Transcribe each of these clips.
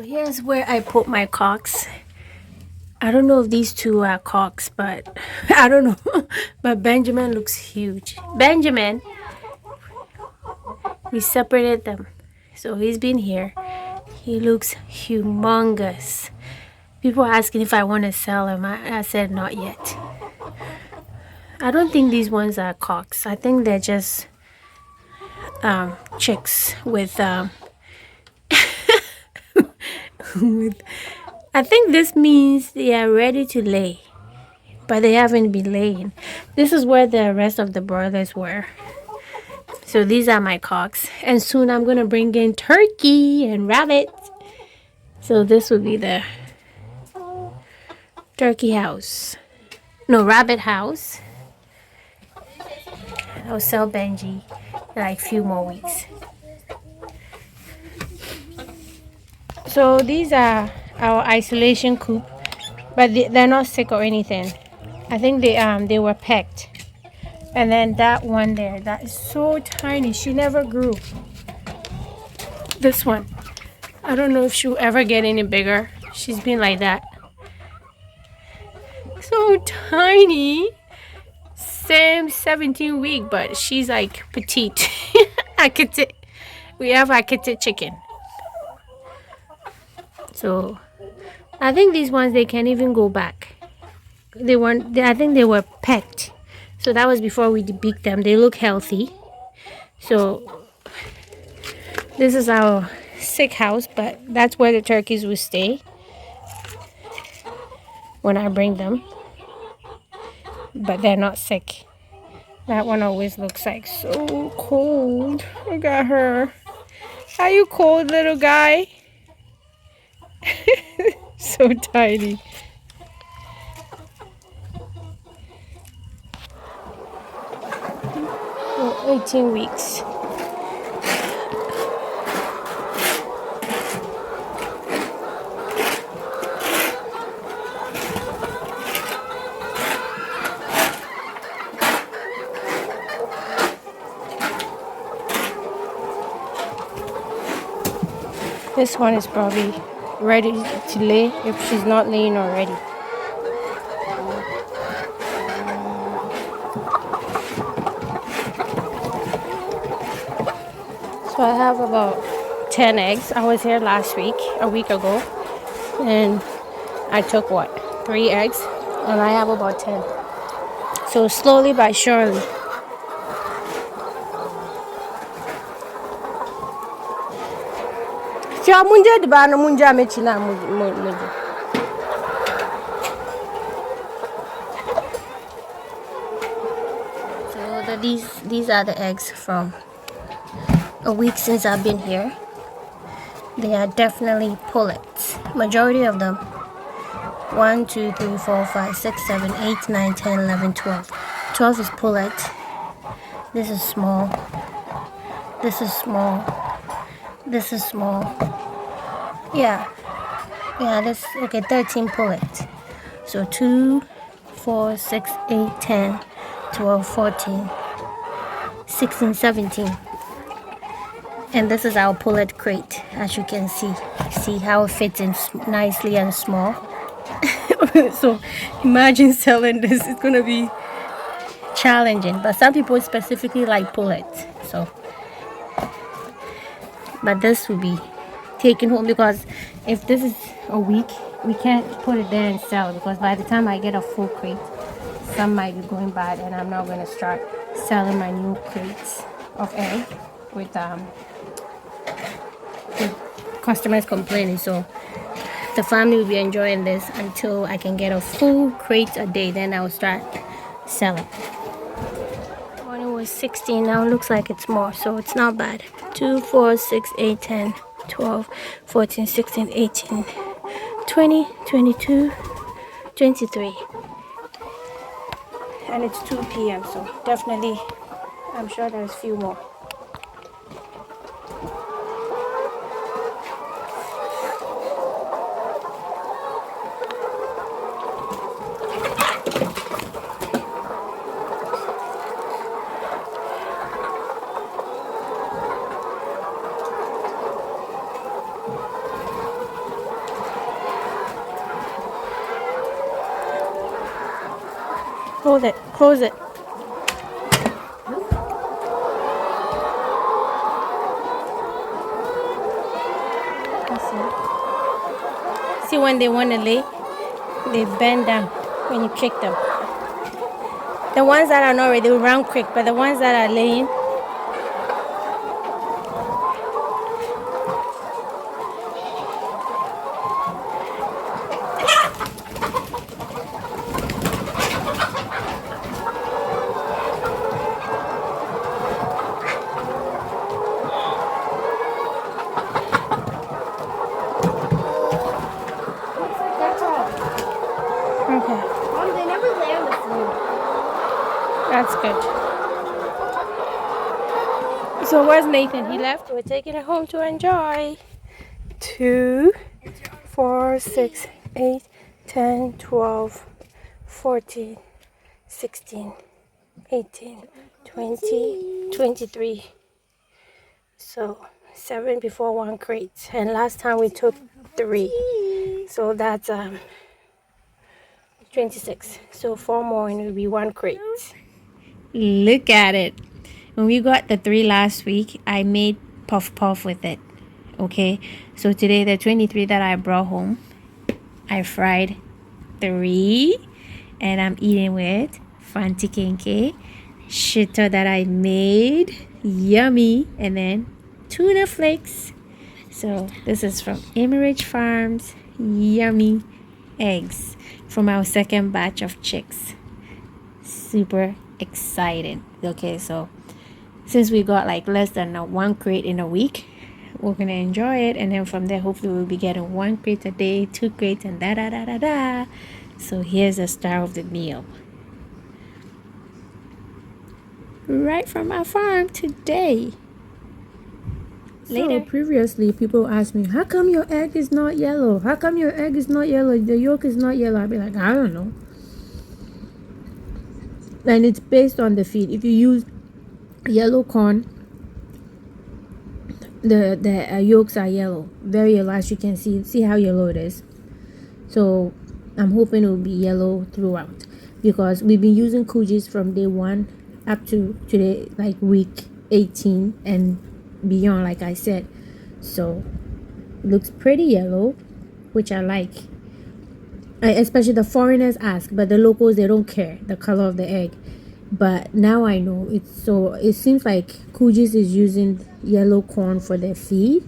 Here's where I put my cocks. I don't know if these two are cocks, but I don't know. But Benjamin looks huge. Benjamin, we separated them. So he's been here. He looks humongous. People are asking if I want to sell him. I said not yet. I don't think these ones are cocks. I think they're just chicks with I think this means they are ready to lay, but they haven't been laying. This is where the rest of the broilers were. So these are my cocks, and soon I'm gonna bring in turkey and rabbit. So this will be the turkey house. No, rabbit house. I'll sell Benji in like a few more weeks. So these are our isolation coop, but they're not sick or anything. I think they were pecked. And then that one there, that is so tiny. She never grew. This one, I don't know if she'll ever get any bigger. She's been like that. So tiny. Same 17 week, but she's like petite. We have a kitty chicken. So I think these ones, they can't even go back. I think they were pecked. So that was before we debeaked them. They look healthy. So this is our sick house, but that's where the turkeys will stay when I bring them. But they're not sick. That one always looks like so cold. Look at her. Are you cold, little guy? So tiny. Oh, 18 weeks. This one is probably ready to lay if she's not laying already. So I have about 10 eggs. I was here last week, a week ago, and I took 3 eggs, and I have about 10. So slowly but surely. So these are the eggs from a week since I've been here. They are definitely pullets. Majority of them. 1, 2, 3, 4, 5, 6, 7, 8, 9, 10, 11, 12. 12 is pullet. This is small. This is small. This is small. Yeah, that's okay. 13 pullet. So 2, 4, 6, 8, 10, 12, 14, 16, 17. And this is our pullet crate, as you can see. See how it fits in nicely and small. So imagine selling this. It's gonna be challenging, but some people specifically like pullets. So, but this will be taken home, because if this is a week, we can't put it there and sell, because by the time I get a full crate, some might be going bad, and I'm not going to start selling my new crates of egg with customers complaining. So the family will be enjoying this until I can get a full crate a day. Then I'll start selling. When it was 16, now it looks like it's more, so it's not bad. 2, 4, 6, 8, 10, 12, 14, 16, 18, 20, 22, 23. And it's 2 p.m. so definitely I'm sure there's a few more. Hold it. Close it. See when they want to lay, they bend down when you kick them. The ones that are not ready, they run quick, but the ones that are laying, okay. Mom, they never lay on the floor. That's good. So where's Nathan? He left. We're taking it home to enjoy. 2, 4, 6, 8, 10, 12, 14, 16, 18, 20, 23. So 7 before 1 crate. And last time we took 3. So that's 26. So 4 more and it'll be 1 crate. Look at it. When we got the 3 last week, I made puff puff with it. Okay, so today the 23 that I brought home, I fried 3 and I'm eating with fanti kenke, shito that I made, yummy, and then tuna flakes. So this is from Emerage Farms, yummy eggs from our second batch of chicks. Super excited. Okay, so since we got like less than 1 crate in a week, we're gonna enjoy it, and then from there hopefully we'll be getting 1 crate a day, 2 crates, and da da da da da. So here's the star of the meal, right from our farm today. Later. So previously people asked me, how come your egg is not yellow? How come your egg is not yellow? The yolk is not yellow. I'd be like, I don't know. And it's based on the feed. If you use yellow corn, the yolks are yellow, very yellow, as you can see how yellow it is. So I'm hoping it will be yellow throughout, because we've been using Coogis from day 1 up to today, like week 18 and beyond, like I said. So it looks pretty yellow, which I like. Especially the foreigners ask, but the locals, they don't care the color of the egg. But now I know it seems like Coogis is using yellow corn for their feed.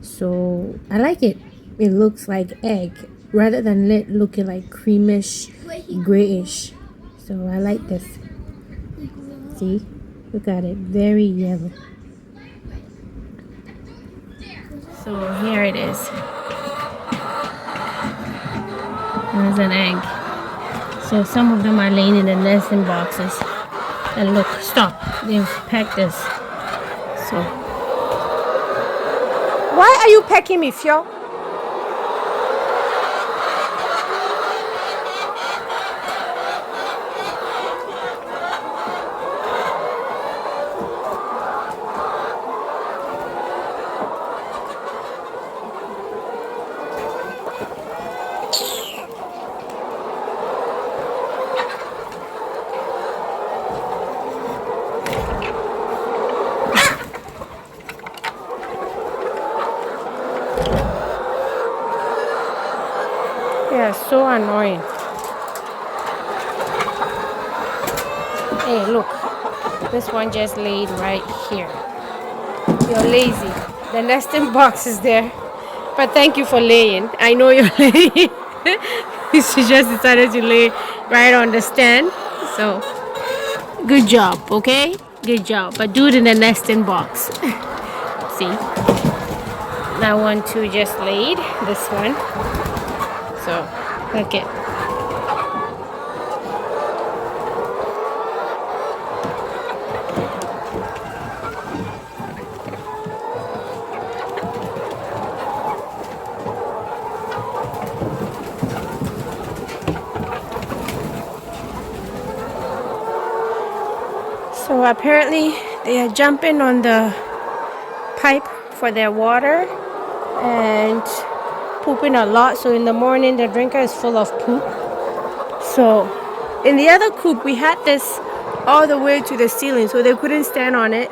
So I like it. It looks like egg rather than it looking like creamish, grayish. So I like this. See? Look at it. Very yellow. So here it is. There's an egg. So some of them are laying in the nesting boxes. And look, stop. They've pecked this. So why are you pecking me, Fio? Yeah, so annoying. Hey, look. This one just laid right here. You're lazy. The nesting box is there. But thank you for laying. I know you're laying. She just decided to lay right on the stand. So, good job, okay? Good job. But do it in the nesting box. See? That one too just laid. This one. So, look it. So apparently they are jumping on the pipe for their water and pooping a lot. So in the morning the drinker is full of poop. So In the other coop, we had this all the way to the ceiling, so they couldn't stand on it.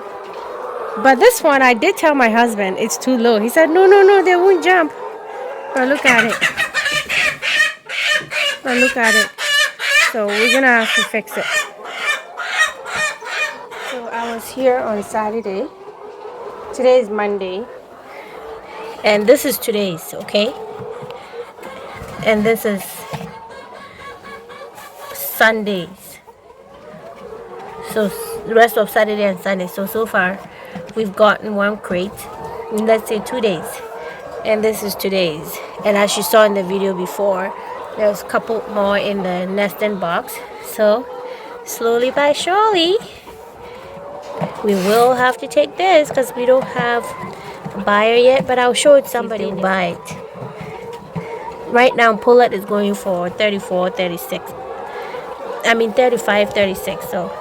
But this one, I did tell my husband it's too low. He said, no, no, no, they won't jump. But look at it. But look at it. So we're gonna have to fix it. So I was here on Saturday. Today is Monday. And this is today's, okay? And this is Sundays. So the rest of Saturday and Sunday. So far we've gotten one crate in, let's say, 2 days. And this is today's. And as you saw in the video before, there's a couple more in the nesting box. So slowly by surely we will have to take this because we don't have a buyer yet, but I'll show it somebody to buy it. Right now pullet is going for 34, 36. I mean 35, 36. So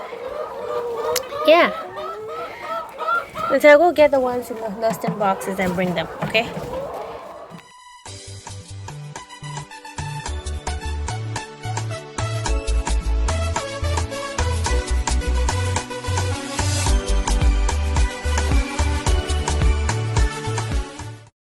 yeah, let's go get the ones in the nesting boxes and bring them, okay?